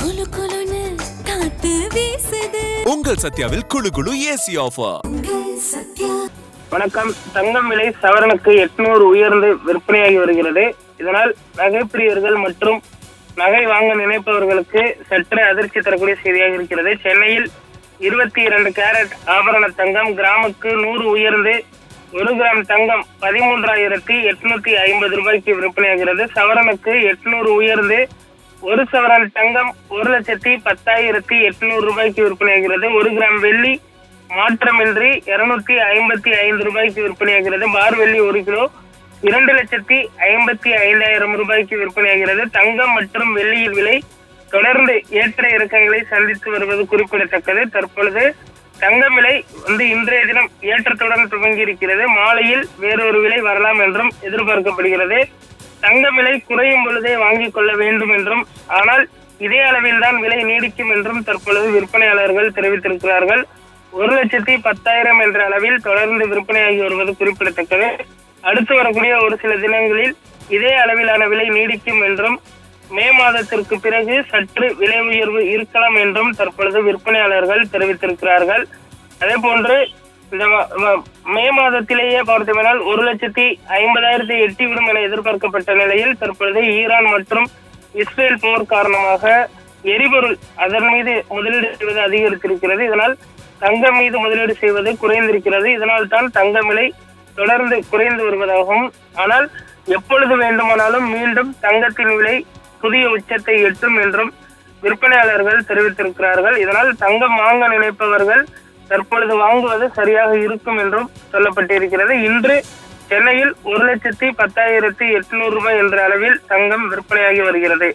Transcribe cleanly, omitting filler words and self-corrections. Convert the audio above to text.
குளு குளுன்னு காத்து வீசுது. உங்கள் சத்யாவில் குளு குளு ஏசி ஆஃபர். வணக்கம். தங்கம் விலை சவரனுக்கு 800 உயர்ந்து விற்பனையாகி வருகிறது. இதனால் நகைப்பிரியர்கள் மற்றும் நகை வாங்க நினைப்பவர்களுக்கு சற்று அதிர்ச்சி தரக்கூடிய செய்தியாக இருக்கிறது. சென்னையில் 22 கேரட் ஆபரண தங்கம் கிராமுக்கு 100 உயர்ந்து 1 கிராம் தங்கம் 13,850 ரூபாய்க்கு விற்பனையாகிறது. சவரனுக்கு 800 உயர்ந்து 1 சவரன் தங்கம் 1,10,800 ரூபாய்க்கு விற்பனையாகிறது. 1 கிராம் வெள்ளி மாற்றமின்றி 255 ரூபாய்க்கு விற்பனையாகிறது. பார் வெள்ளி 1 கிலோ 2,55,000 ரூபாய்க்கு விற்பனையாகிறது. தங்கம் மற்றும் வெள்ளியின் விலை தொடர்ந்து ஏற்ற இறக்கங்களை சந்தித்து வருவது குறிப்பிடத்தக்கது. தற்பொழுது தங்கம் விலை இன்றைய தினம் ஏற்றத்துடன் துவங்கி இருக்கிறது. மாலையில் வேறொரு விலை வரலாம் என்றும் எதிர்பார்க்கப்படுகிறது. தங்கம் விலை குறையும் பொழுதே வாங்கிக் கொள்ள வேண்டும் என்றும், ஆனால் இதே அளவில் தான் விலை நீடிக்கும் என்றும் தற்பொழுது விற்பனையாளர்கள் தெரிவித்திருக்கிறார்கள். 1,10,000 என்ற அளவில் தொடர்ந்து விற்பனையாகி வருவது குறிப்பிடத்தக்கது. அடுத்து வரக்கூடிய ஒரு சில தினங்களில் இதே அளவிலான விலை நீடிக்கும் என்றும், மே மாதத்திற்கு பிறகு சற்று விலை உயர்வு இருக்கலாம் என்றும் தற்பொழுது விற்பனையாளர்கள் தெரிவித்திருக்கிறார்கள். அதே போன்று இந்த மே மாதத்திலேயே பார்த்தோம்னால் 1,50,000 எட்டிவிடும் என எதிர்பார்க்கப்பட்ட நிலையில் தற்பொழுது ஈரான் மற்றும் இஸ்ரேல் போர் காரணமாக எரிபொருள் அதன் மீது முதலீடு செய்வது அதிகரித்திருக்கிறது. இதனால் தங்கம் மீது முதலீடு செய்வது குறைந்திருக்கிறது. இதனால் தான் தங்கம் விலை தொடர்ந்து குறைந்து வருவதாகவும், ஆனால் எப்பொழுது வேண்டுமானாலும் மீண்டும் தங்கத்தின் விலை புதிய உச்சத்தை எட்டும் என்றும் விற்பனையாளர்கள் தெரிவித்திருக்கிறார்கள். இதனால் தங்கம் வாங்க நினைப்பவர்கள் தற்பொழுது வாங்குவது சரியாக இருக்கும் என்றும் சொல்லப்பட்டிருக்கிறது. இன்று சென்னையில் 1,10,800 ரூபாய் என்ற அளவில் தங்கம் விற்பனையாகி வருகிறது.